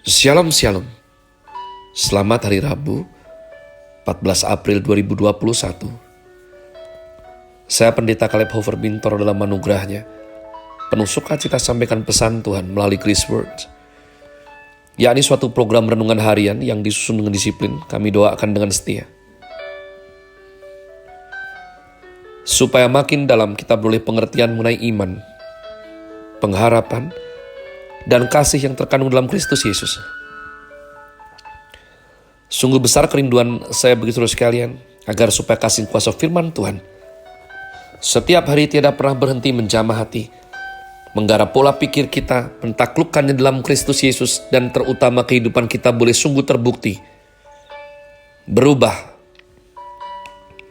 Shalom Shalom. Selamat hari Rabu 14 April 2021. Saya Pendeta Caleb Hofer Bintor dalam anugerahnya penuh sukacita sampaikan pesan Tuhan melalui Chris Words, yakni suatu program renungan harian yang disusun dengan disiplin. Kami doakan dengan setia supaya makin dalam kita beroleh pengertian mengenai iman, pengharapan, dan kasih yang terkandung dalam Kristus Yesus. Sungguh besar kerinduan saya bagi saudara sekalian, agar supaya kasih kuasa firman Tuhan setiap hari tiada pernah berhenti menjamah hati, menggarap pola pikir kita, mentaklukkannya dalam Kristus Yesus, dan terutama kehidupan kita boleh sungguh terbukti berubah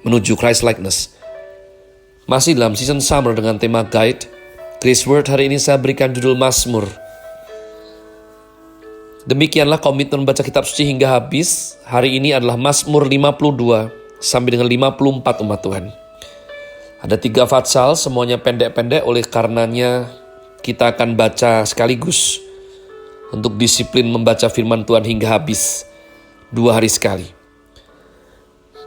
menuju Christ likeness. Masih dalam season summer dengan tema guide Chris Word, hari ini saya berikan judul Mazmur. Demikianlah komitmen baca kitab suci hingga habis. Hari ini adalah Mazmur 52 sampai dengan 54 umat Tuhan. Ada 3 fatsal, semuanya pendek-pendek, oleh karenanya kita akan baca sekaligus untuk disiplin membaca firman Tuhan hingga habis 2 hari sekali.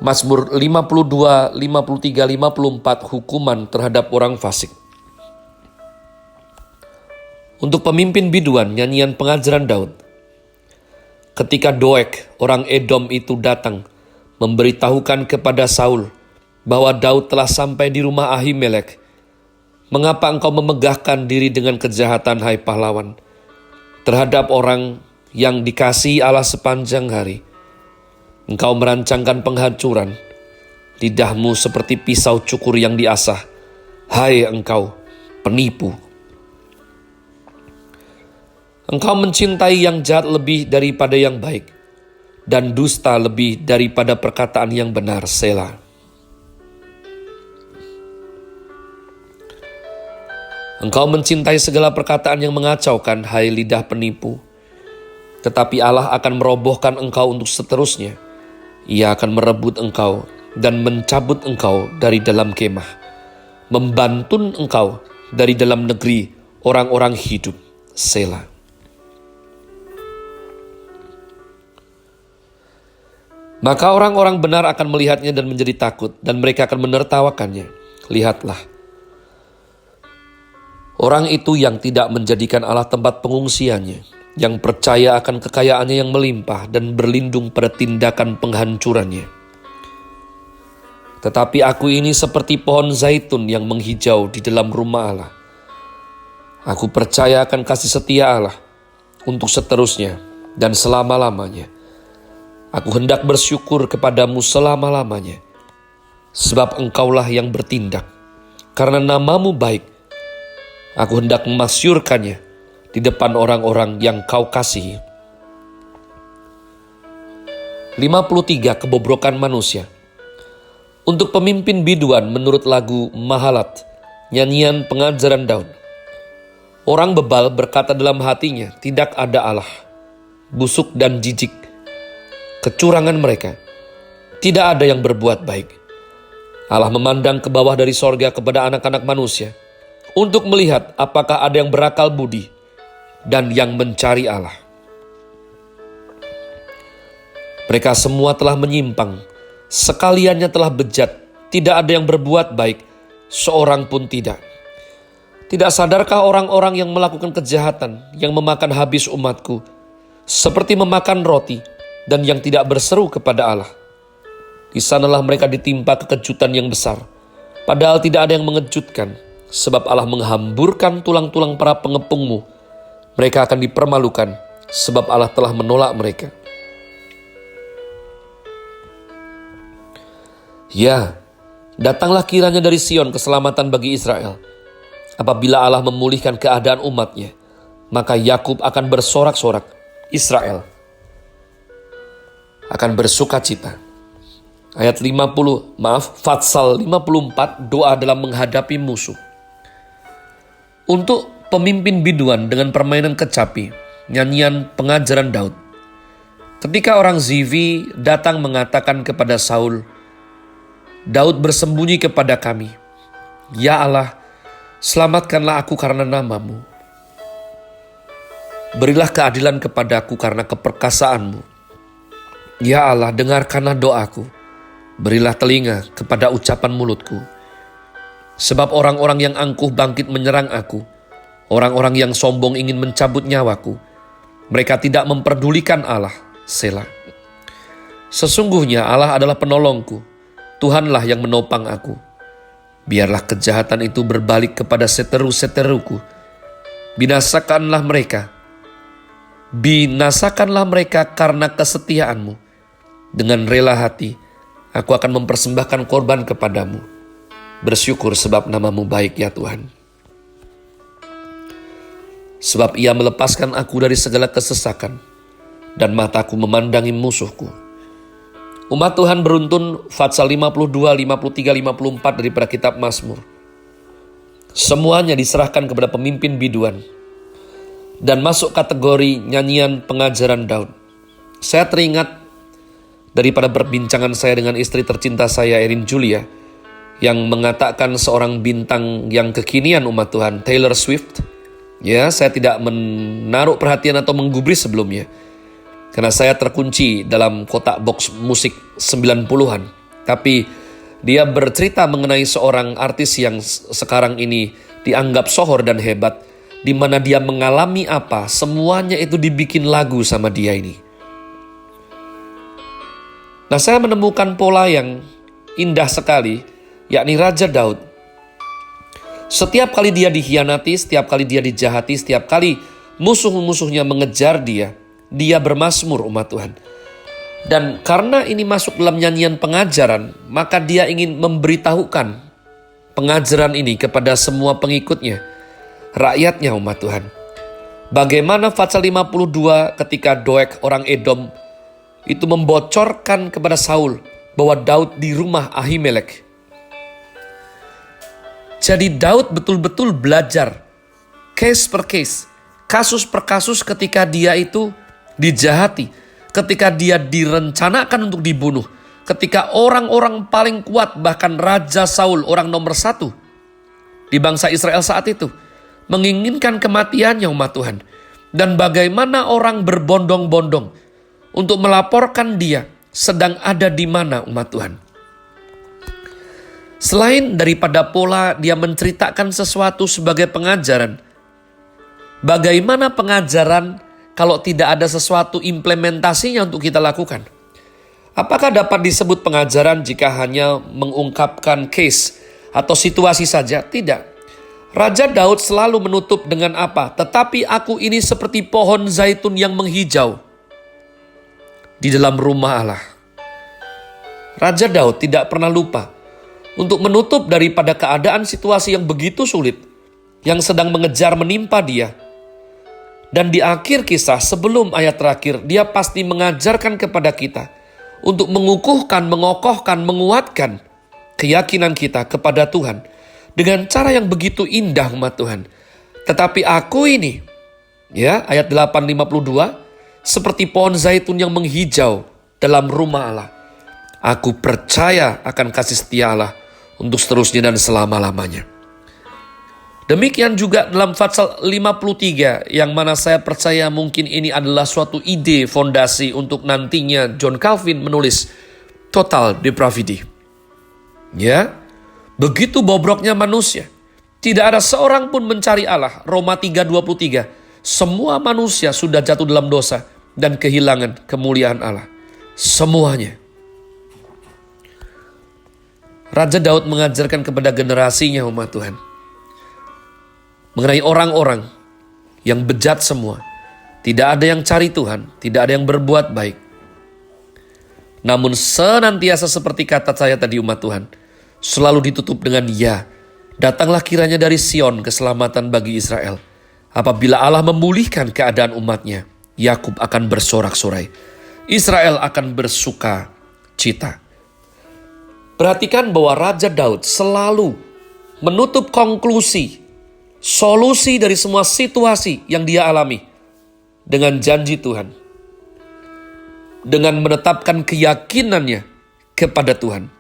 Mazmur 52, 53, 54, hukuman terhadap orang fasik. Untuk pemimpin biduan, nyanyian pengajaran Daud. Ketika Doeg, orang Edom itu datang, memberitahukan kepada Saul bahwa Daud telah sampai di rumah Ahimelek. Mengapa engkau memegahkan diri dengan kejahatan, hai pahlawan, terhadap orang yang dikasihi Allah sepanjang hari? Engkau merancangkan penghancuran, lidahmu seperti pisau cukur yang diasah, hai engkau penipu. Engkau mencintai yang jahat lebih daripada yang baik, dan dusta lebih daripada perkataan yang benar. Selah. Engkau mencintai segala perkataan yang mengacaukan, hai lidah penipu. Tetapi Allah akan merobohkan engkau untuk seterusnya. Ia akan merebut engkau dan mencabut engkau dari dalam kemah, membantun engkau dari dalam negeri orang-orang hidup. Selah. Maka orang-orang benar akan melihatnya dan menjadi takut, dan mereka akan menertawakannya. Lihatlah, orang itu yang tidak menjadikan Allah tempat pengungsiannya, yang percaya akan kekayaannya yang melimpah dan berlindung pada tindakan penghancurannya. Tetapi aku ini seperti pohon zaitun yang menghijau di dalam rumah Allah. Aku percaya akan kasih setia Allah untuk seterusnya dan selama-lamanya. Aku hendak bersyukur kepadamu selama-lamanya, sebab engkaulah yang bertindak. Karena namamu baik, aku hendak memasyurkannya di depan orang-orang yang kau kasihi. 53. Kebobrokan manusia. Untuk pemimpin biduan menurut lagu Mahalat, nyanyian pengajaran Daud. Orang bebal berkata dalam hatinya, tidak ada Allah. Busuk dan jijik kecurangan mereka, tidak ada yang berbuat baik. Allah memandang ke bawah dari sorga kepada anak-anak manusia untuk melihat apakah ada yang berakal budi dan yang mencari Allah. Mereka semua telah menyimpang, sekaliannya telah bejat, tidak ada yang berbuat baik, seorang pun tidak. Tidak sadarkah orang-orang yang melakukan kejahatan, yang memakan habis umatku, seperti memakan roti, dan yang tidak berseru kepada Allah? Di sanalah mereka ditimpa kekejutan yang besar, padahal tidak ada yang mengejutkan, sebab Allah menghamburkan tulang-tulang para pengepungmu. Mereka akan dipermalukan, sebab Allah telah menolak mereka. Ya, datanglah kiranya dari Sion keselamatan bagi Israel. Apabila Allah memulihkan keadaan umatnya, maka Yakub akan bersorak-sorak, Israel akan bersuka cita. Ayat 50, Fatsal 54, doa dalam menghadapi musuh. Untuk pemimpin biduan dengan permainan kecapi, nyanyian pengajaran Daud. Ketika orang Zivi datang mengatakan kepada Saul, Daud bersembunyi kepada kami. Ya Allah, selamatkanlah aku karena namamu. Berilah keadilan kepadaku karena keperkasaanmu. Ya Allah, dengarkanlah doaku. Berilah telinga kepada ucapan mulutku. Sebab orang-orang yang angkuh bangkit menyerang aku. Orang-orang yang sombong ingin mencabut nyawaku. Mereka tidak memperdulikan Allah. Selah. Sesungguhnya Allah adalah penolongku. Tuhanlah yang menopang aku. Biarlah kejahatan itu berbalik kepada seteru-seteruku. Binasakanlah mereka. Binasakanlah mereka karena kesetiaanmu. Dengan rela hati, aku akan mempersembahkan korban kepadamu. Bersyukur sebab namamu baik ya Tuhan. Sebab ia melepaskan aku dari segala kesesakan, dan mataku memandangi musuhku. Umat Tuhan beruntun, Fatsal 52, 53, 54 daripada kitab Mazmur. Semuanya diserahkan kepada pemimpin biduan, dan masuk kategori nyanyian pengajaran Daud. Saya teringat daripada perbincangan saya dengan istri tercinta saya, Erin Julia, yang mengatakan seorang bintang yang kekinian umat Tuhan, Taylor Swift. Ya, saya tidak menaruh perhatian atau menggubris sebelumnya, karena saya terkunci dalam kotak box musik 90-an. Tapi dia bercerita mengenai seorang artis yang sekarang ini dianggap sohor dan hebat, di mana dia mengalami apa, semuanya itu dibikin lagu sama dia ini. Nah, saya menemukan pola yang indah sekali, yakni Raja Daud. Setiap kali dia dikhianati, setiap kali dia dijahati, setiap kali musuh-musuhnya mengejar dia, dia bermazmur umat Tuhan. Dan karena ini masuk dalam nyanyian pengajaran, maka dia ingin memberitahukan pengajaran ini kepada semua pengikutnya, rakyatnya umat Tuhan. Bagaimana Fatsal 52 ketika Doeg orang Edom itu membocorkan kepada Saul bahwa Daud di rumah Ahimelek. Jadi Daud betul-betul belajar case per case, kasus per kasus ketika dia itu dijahati, ketika dia direncanakan untuk dibunuh, ketika orang-orang paling kuat, bahkan Raja Saul, orang nomor 1 di bangsa Israel saat itu, menginginkan kematiannya umat Tuhan. Dan bagaimana orang berbondong-bondong untuk melaporkan dia sedang ada di mana umat Tuhan. Selain daripada pola dia menceritakan sesuatu sebagai pengajaran, bagaimana pengajaran kalau tidak ada sesuatu implementasinya untuk kita lakukan? Apakah dapat disebut pengajaran jika hanya mengungkapkan case atau situasi saja? Tidak. Raja Daud selalu menutup dengan apa? Tetapi aku ini seperti pohon zaitun yang menghijau di dalam rumah Allah. Raja Daud tidak pernah lupa untuk menutup daripada keadaan situasi yang begitu sulit yang sedang mengejar menimpa dia. Dan di akhir kisah sebelum ayat terakhir, dia pasti mengajarkan kepada kita untuk mengukuhkan, mengokohkan, menguatkan keyakinan kita kepada Tuhan dengan cara yang begitu indah umat Tuhan. Tetapi aku ini, ya, ayat 8:52, seperti pohon zaitun yang menghijau dalam rumah Allah. Aku percaya akan kasih setia Allah untuk seterusnya dan selama-lamanya. Demikian juga dalam Fatsal 53, yang mana saya percaya mungkin ini adalah suatu ide fondasi untuk nantinya John Calvin menulis Total Depravity. Ya, begitu bobroknya manusia, tidak ada seorang pun mencari Allah. Roma 3:23, semua manusia sudah jatuh dalam dosa dan kehilangan kemuliaan Allah. Semuanya. Raja Daud mengajarkan kepada generasinya umat Tuhan mengenai orang-orang yang bejat semua. Tidak ada yang cari Tuhan, tidak ada yang berbuat baik. Namun senantiasa seperti kata saya tadi umat Tuhan, selalu ditutup dengan ya. Datanglah kiranya dari Sion keselamatan bagi Israel. Apabila Allah memulihkan keadaan umatnya, Yakub akan bersorak-sorai. Israel akan bersuka cita. Perhatikan bahwa Raja Daud selalu menutup konklusi, solusi dari semua situasi yang dia alami dengan janji Tuhan. Dengan menetapkan keyakinannya kepada Tuhan.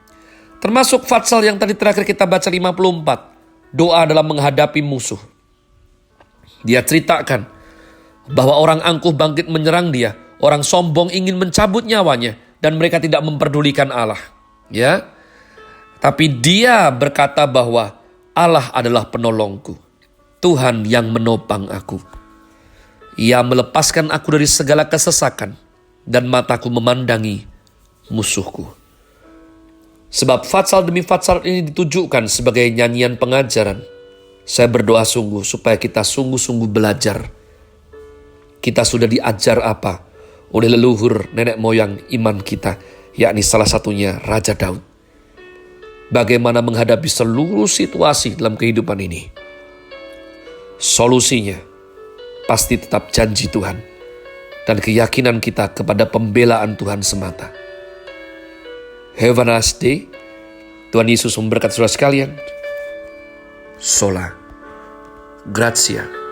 Termasuk Fatsal yang tadi terakhir kita baca 54. Doa dalam menghadapi musuh. Dia ceritakan Bahwa orang angkuh bangkit menyerang dia, orang sombong ingin mencabut nyawanya, dan mereka tidak memperdulikan Allah. Ya, tapi dia berkata bahwa Allah adalah penolongku, Tuhan yang menopang aku. Ia melepaskan aku dari segala kesesakan, dan mataku memandangi musuhku. Sebab fatsal demi fatsal ini ditujukan sebagai nyanyian pengajaran. Saya berdoa sungguh supaya kita sungguh-sungguh belajar. Kita sudah diajar apa oleh leluhur nenek moyang iman kita, yakni salah satunya Raja Daud. Bagaimana menghadapi seluruh situasi dalam kehidupan ini. Solusinya pasti tetap janji Tuhan dan keyakinan kita kepada pembelaan Tuhan semata. Have a nice day. Tuhan Yesus memberkati saudara sekalian. Sola Gratia.